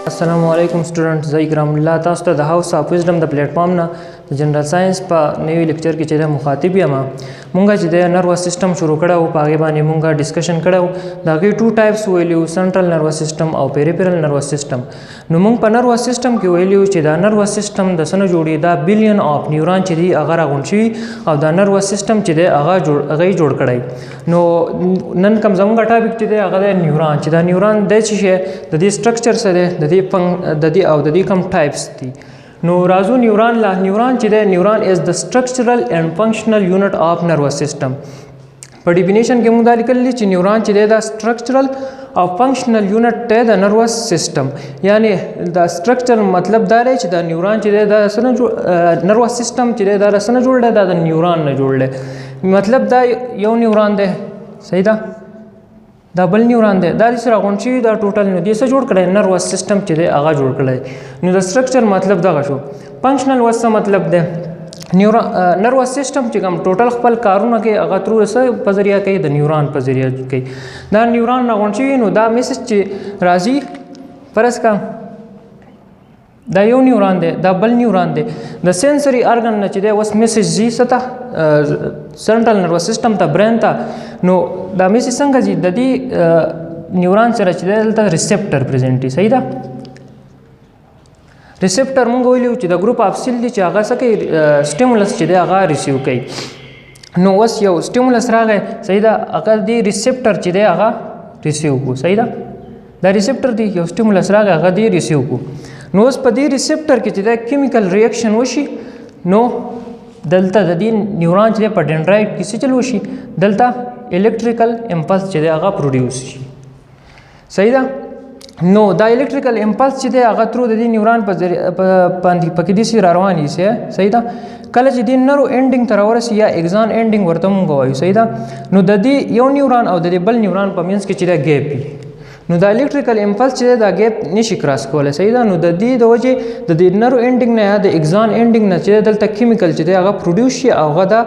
Assalamualaikum students زه اکرام الله تاسو ته د هاوس اف وزډم د پلیټ فارم نه د جنرال ساينس په نوی لیکچر کې چې د مخاطب یم مونږه چې د نروس سیستم شروع کړو په هغه باندې مونږه ډیسکشن کړو دا کې ټو ټایپس ویلیو سنټرل نروس سیستم او پیریفرل نروس سیستم نو مونږ په نروس سیستم کې ویلیو چې دا نروس سیستم د سن جوړي دا بلین اف نیورون چې دی هغه راغون شي او دا نروس سیستم چې دی هغه جوړ کړی نو نن کوم زموږ ټاپک چې دی هغه د نیورون چې دا نیورون د څه شي د دې سټرکچر سره د دې کوم ټایپس دي نو راځو نیورون چې دی نیورون از د سټرکچرل اینڈ فنکشنل یونټ اف نروس سیستم په ډیفینیشن کې موږ دا لیکلی چې نیورون چې دی دا سټرکچرل او فنکشنل یونټ دی د نروس سیستم یعنی دا سټرکچر مطلب دا دی چې دا نیورون چې دی دا نروس سیستم چې دی دا سره جوړ دی دا د نیورون نه جوړ دی مطلب دا یو نیورون دی صحیح ده دا بل نیورون دی دا سره غونډي دا ټوټل نو دې څه جوړ کړي نروس سیستم چې دی هغه جوړ کړي نو د سټرکچر مطلب دا شو فنکشنل وس مطلب دی نروس سیستم چې کوم ټوټل خپل کارونه کوي هغه تر اوسه په ذریعہ کوي د نیورون په ذریعہ کوي دا نیورون نه غونډي نو دا میسج چې راځي فرض کا دا یو نیورون دی دا بل نیورون دی د سنسوري ارګن نه چې دی اوس میسج زی ستا سنټرل نروس سیستم ته برین ته نو دا میسج څنګه زی د دې نیورون سره چې دلته ریسپټر پریزنټي صحیح ده ریسپټر مونږ ویلو چې د ګروپ اف سیل دی چې هغه څه کوي سټیمولس چې دی هغه ریسیو کوي نو اوس یو سټیمولس راغی صحیح ده هغه دی ریسپټر چې دی هغه ریسیو کو صحیح ده دا ریسپټر دی یو سټیمولس راغی هغه دی ریسیو کو نو اوس په دې ریسپټر کې چې دا کیمیکل ریاکشن وشي نو دلته د دې نیورون چې په ډندرایټ کې څه چل وشي دلته الکتریکل امپلس چې دی هغه پروډوس شي صحیح ده نو دا الکتریکل امپلس چې دی هغه تر د دې نیورون په کې دي سي رواني سي صحیح ده کله چې د نرو انډینګ تر ورسي یا اگزان انډینګ ورته مونږ وایو صحیح ده نو د دې یو نیورون او د بل نیورون په منځ کې چې دا ګیپ وي نو دا الکتریکل امپلس چې دا ګیپ نشي کراس کولای صحیح ده نو د دې د وجه د دې نرو انډینګ نه یا د اگزان انډینګ نه چې دلته کیمیکل چې هغه پروډوس شي او هغه دا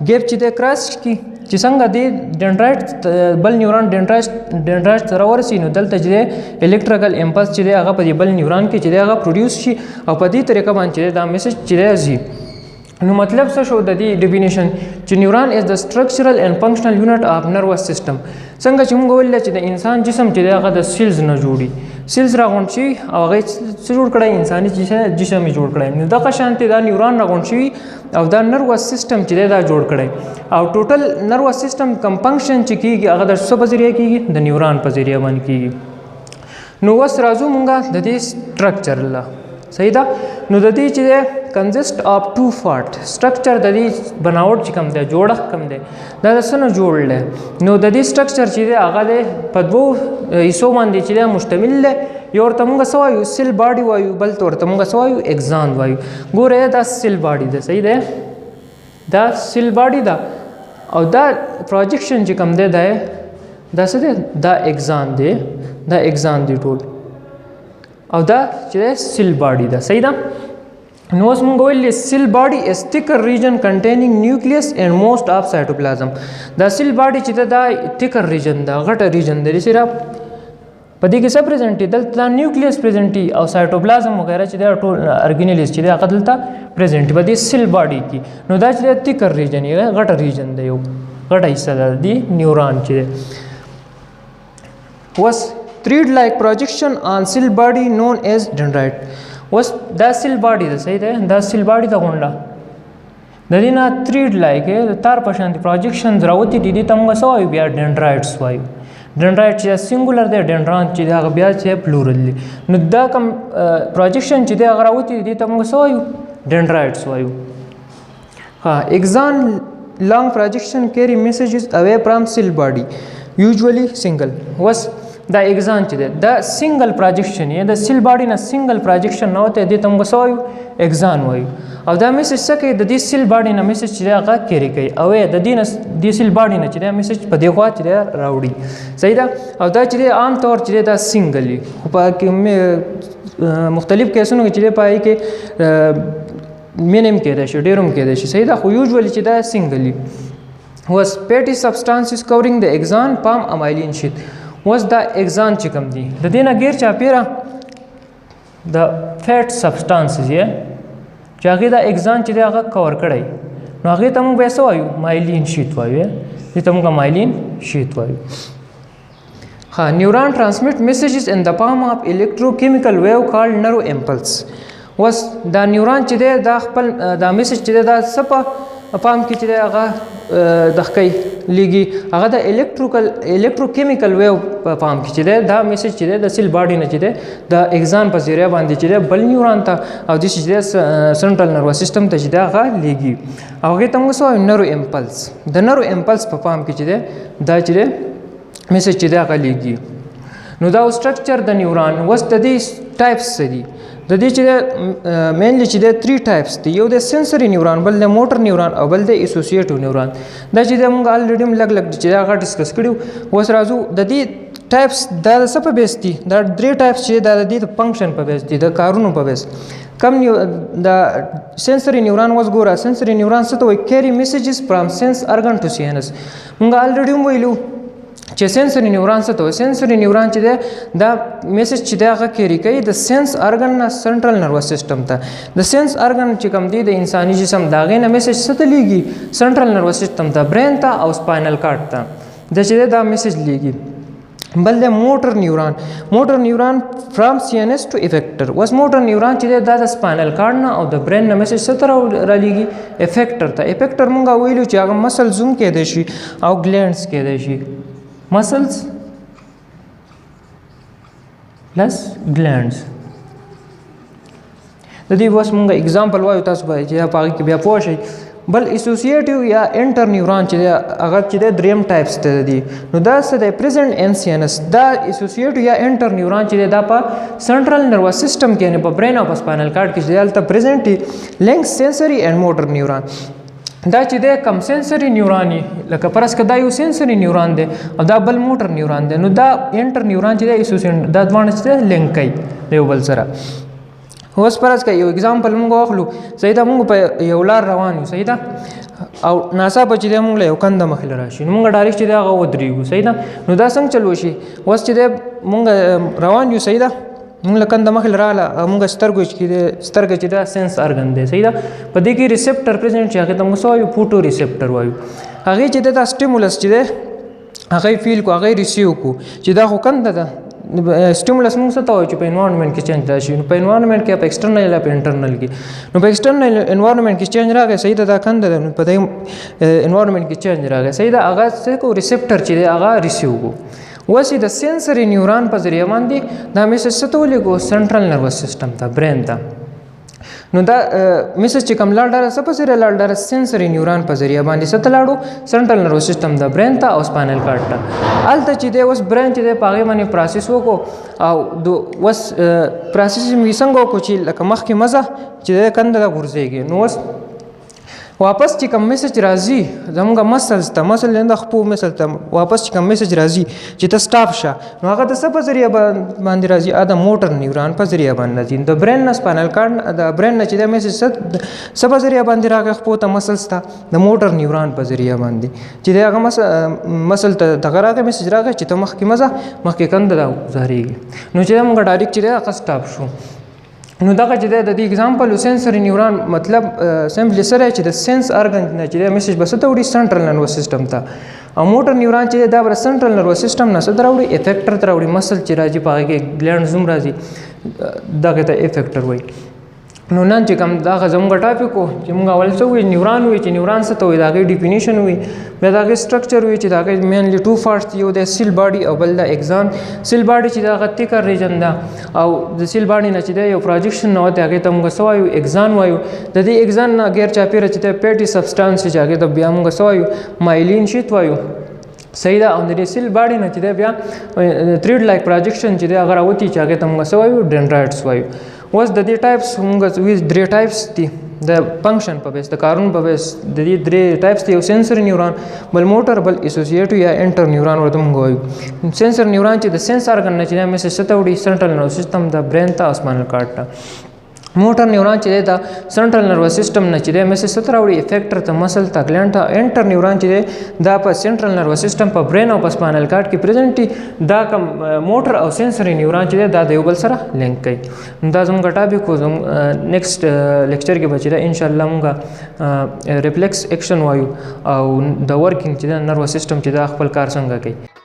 ګیپ چې کراس کی چې څنګه د ډندرایټ بل نیورون ډندرایټ سره ورسي نو دلته چې الکتریکل امپلس چې هغه په بل نیورون کې چې هغه پروډوس شي او په دې طریقه باندې دا میسج چې راځي نو مطلب څه شو د دې ډیفینیشن چې نیورون از د سټرکچرل اینڈ فنکشنل یونټ اف نروس سیستم څنګه چې موږ ویل چې د انسان جسم چې هغه د سیلز نه جوړي سیلز راغونډ شي او هغه څه جوړ کړي انساني جسم یې جوړ کړي نو دغه شانتي دا نیورون راغونډ شي او دا نروس سیستم چې دا جوړ کړي او ټوټل نروس سیستم کم فنکشن چې کیږي هغه د څه په ذریعہ کیږي د نیورون په ذریعہ باندې کیږي نو اوس راځو مونږه د دې سټرکچر الله صحیح ده نو د دې چې کنزست اف ټو پارت سټرکچر د دې بناوټ چې کوم دی جوړښت کوم دی دا څنګه جوړل نو د دې سټرکچر چې هغه په دوه حصو باندې چې مشتمل دی یو ورته موږ سوایو سیل باډي وایو بل ورته موږ سوایو اگزان وایو ګوره دا سیل باډي ده صحیح ده دا سیل باډي ده او دا پروجیکشن چې کوم دی دا څه دی دا اگزان دی ټول او دا چې سیل باډي ده صحیح ده نو اوس موږ ویل سیل باډي از تھیکر ریجن کنټینینګ نیوکلیس اینڈ موسٹ اف سایټوپلازم دا سیل باډي چې دا تھیکر ریجن دا غټه ریجن دی صرف په دې کې څه پریزنټ دی دلته نیوکلیس پریزنټ او سایټوپلازم وغیرہ چې دا ټول ارګینلز چې دا دلته پریزنټ په دې سیل باډي کې نو دا چې تھیکر ریجن یې غټه ریجن دی یو غټه حصہ دی نیورون چې was thread like projection on cell body known as dendrite was دا سیل باډي ده صحیح ده دا سیل باډي ته غونډه د دې نه thread like تار په شان پروجیکشن راوتی دي ته موږ سوای بیا ډندرایټس وایو ډندرایټ چې سنگولر دی ډندرون چې دا بیا چې پلورل دي نو دا کوم پروجیکشن چې دا راوتی دي ته موږ سوایو ډندرایټس وایو ها اگزان long projection carry messages away from cell body usually single was دا اگزان چې دا سنگل پروجیکشن یې د سیل باډي نه سنگل پروجیکشن نه وته د تم غسوي اگزان وایو او دا میسج څه کوي د دې سیل باډي نه میسج چې هغه کیری کوي او د دې نه د سیل باډي نه چې دا میسج په دی خوا چې راوړي صحیح ده او دا چې عام طور چې دا سنگلی خو په مختلف کیسونو کې چې پای کې مینیم کې ده شي ډیروم کې ده شي صحیح ده خو یوزولي چې دا سنگلی was fatty substances covering the axon palm amylin sheath was دا اگزان چې کوم دی د دې نه غیر چا پیرا د فیټ سبسټانسز یې چې هغې دا اګزان چې دی هغه کور کړی نو هغې ته موږ بیا څه وایو مایلین شیت وایو دې ته موږ مایلین شیت وایو. ها نیوران ټرانسمیټ میسیجز ان د فارم اف الیکټروکیمیکل ویو کالډ نرو امپلس. اوس دا نیوران چې دی دا خپل دا میسیج چې دی دا څه په فارم کې چې دی هغه دغه کوي لیږي هغه د الیکټروکیمیکل ویو په فارم کې چې دی دا میسیج چې دی د سیل باډي نه چې دی د اګزان په ذریعه باندې چې دی بل نیوران ته او داسې چې دی سنټرل نروس سیسټم ته چې دی هغه لیږي او هغې ته موږ څه وایو نرو امپلس. د نرو امپلس په فارم کې چې دی دا چې دی میسیج چې دی هغه لیږي. نو دا سټرکچر د نیوران اوس د دې ټایپس څه دي د دې چې د مینلی چې د 3 ټایپس دي یو د سنسري نیوران بل د موټر نیوران او بل د اسوسییټیو نیوران. دا چې د موږ الریډي لګ چې هغه ډسکس کړیو اوس راځو د دې ټایپس دا د څه په بیس دي دا 3 ټایپس چې دا د دې فنکشن په بیس دي د کارونو په بیس. کم د سنسري نیوران واس ګوره سنسري نیوران څه ته وایي کیری میسیجز فرام سنس ارګن ټو سینس. موږ الریډي ویلو چې سنسري نیوران څه ته وایي سنسري نیوران چې دی دا میسیج چې دی هغه کیری کوي د سنس ارګن نه سنټرل نروس سیسټم ته. د سنس ارګن چې کوم دی د انساني جسم د هغې نه میسیج څه ته لیږي سنټرل نروس سیسټم ته برین ته او سپاینل کارډ ته دا چې دی دا میسیج لیږي. بل د موټر نیوران فرام سی ان ایس ټو افیکټر. اوس موټر نیوران چې دی دا د سپاینل کارډ نه او د برین نه میسیج څه ته رالیږي افیکټر ته. افیکټر مونږ ویلو چې هغه مسلز هم کیدای شي او ګلینډز کیدای شي muscles plus glands. د دې اوس مونږ اگزامپل وایو تاسو به چې په هغې کې بیا پوه شئ. بل اسوسییټیو یا انټر نیوران چې دی هغه چې دی دریم ټایپس ته دي نو دا څه دی پریزنټ ان سی ان ایس. دا اسوسییټیو یا انټر نیوران چې دی دا په سنټرل نروس سیسټم کې یعنې په برین او په سپاینل کارډ کې چې دی هلته پریزنټ دي. لینک سینسري اینډ موټر نیوران دا چې دی کم سنسري نیوران لکه فرض که دا یو سنسري نیوران دی او دا بل موټر نیوران دی نو دا انټر نیوران چې دی اسوسییټ دا دواړه چې دی لینک کوي د یو بل سره. اوس فرض که یو اگزامپل موږ واخلو صحیح ده موږ په یو لار روان یو صحیح ده او ناڅاپه چې دی موږ له یو کنده مخې له راشي نو موږ ډایرکټ چې دی هغه ودرېږو صحیح ده. نو دا څنګه چل وشي اوس چې دی موږ روان یو صحیح ده موږ له کنده مخې له راغله موږ سترګه چې دا سنس ارګن دی صحیح ده په دې کې ریسپټر پرزنټ چې هغې ته موږ څه وایو فوټو ریسپټر وایو. هغې چې دی دا سټیمولس چې دی هغې فیل کو هغې ریسیو کو چې دا خو کنده ده سټیمولس موږ څه ته وایو چې په انوایرمنټ کې چینج راشي. نو په انوایرمنټ کې په ایکسټرنل یا په انټرنل کې نو په ایکسټرنل انوایرمنټ کې چینج راغی صحیح ده دا کنده ده نو په دې انوایرمنټ کې چینج راغی صحیح ده هغه څه کو ریسپټر چې دی هغه ریسیو کو. اوس د سنسري نیوران په ذریعه باندې دا میسیج څه ته ولېږو سنټرل نروس سیسټم ته برین ته. نو دا میسیج چې کوم لاړ ډاره څه په ذریعه لاړ ډاره سنسري نیوران په ذریعه باندې څه ته لاړو سنټرل نروس سیسټم ته برین ته او سپاینل کارډ ته. هلته چې دی اوس برین چې دی په هغې باندې پروسس وکړو او اوس پروسس یې څنګه وکړو چې لکه مخکې مزه چې دی کنده ته غورځېږي نو اوس واپس چې کوم میسیج راځي زموږ مسلز ته مسل د خپو مسل ته واپس چې کوم میسیج راځي چې ته سټاپ شه نو هغه د څه په ذریعه باندې راځي د موټر نیوران په ذریعه باندې راځي. د برین نه سپاینل کارډ د برین نه چې د میسیج څه په ذریعه باندې راغی خپو ته مسلز ته د موټر نیوران په ذریعه باندې چې د هغه مسل ته دغه راغی میسیج راغی چې ته مخکې مزه مخکې کنده دا ګزارېږي نو چې موږ ډایرکټ چې دی هغه سټاپ شو. نو دغه چې دی د دې اګزامپل سنسري نیوران مطلب سمپلی سره چې د سنس ارګن نه چې دی میسیج به څه ته وړي سنټرل نروس سیسټم ته او موټر نیوران چې دی دا به سنټرل نروس سیسټم نه څه ته راوړي افیکټر ته راوړي مسل چې راځي په هغې کې ګلینډز هم راځي دغه ته افیکټر وایي. نو نن چې کوم دغه زموږ ټاپک و چې موږ اول څه وایي نیوران وایي چې نیوران څه ته وایي د هغې ډیفینیشن وایي بیا د هغې سټرکچر وایي چې د هغې مینلی 2 پارټس دي یو د سیل باډي او بل د اګزان. سیل باډي چې د هغه تیکر ریجن ده او د سیل باډي نه چې دی یو پروجیکشن نه وتی هغې ته موږ څه وایو اګزان وایو. د دې اګزان نه غیر چاپېره چې دی پیټي سبسټانس چې هغې ته بیا موږ څه وایو مایلین شیت وایو صحیح ده. او د دې سیل باډي نه چې دی بیا تھریډ لایک پروجیکشن چې دی هغه راوتي چې هغې ته موږ څه وایو ډینډرایډس وایو. اوس د دې ټایپس موږ 3 ټایپس دي د فنکشن په بیس د کارون په بیس د دې 3 ټایپس دي یو سنسر نیوران بل موټر بل اسوسییټیو یا انټر نیوران ورته موږ وایو. سنسر نیوران چې د سنس ارګن نه چې د میسیج څه ته وړي سنټرل نروس سیسټم د برین ته او سپاینل کارډ ته. موټر نیورون چې دا سنټرل نروس سیستم نه چې د میسج ته راوړي افیکټر ته مسل ته ګلانډ ته انټر نیورون چې دا په سنټرل نروس سیستم په برین او په سپاینل کارډ کې پریزنټي دا کوم موټر او سنسوري نیورون چې دا د یو بل سره لینک کوي. دا زموږ ټاپک کو نیکسټ لیکچر کې بچی دا ان شاء الله موږ ریفلیکس اکشن وایو او د ورکینګ چې د نروس سیستم چې دا خپل کار څنګه کوي.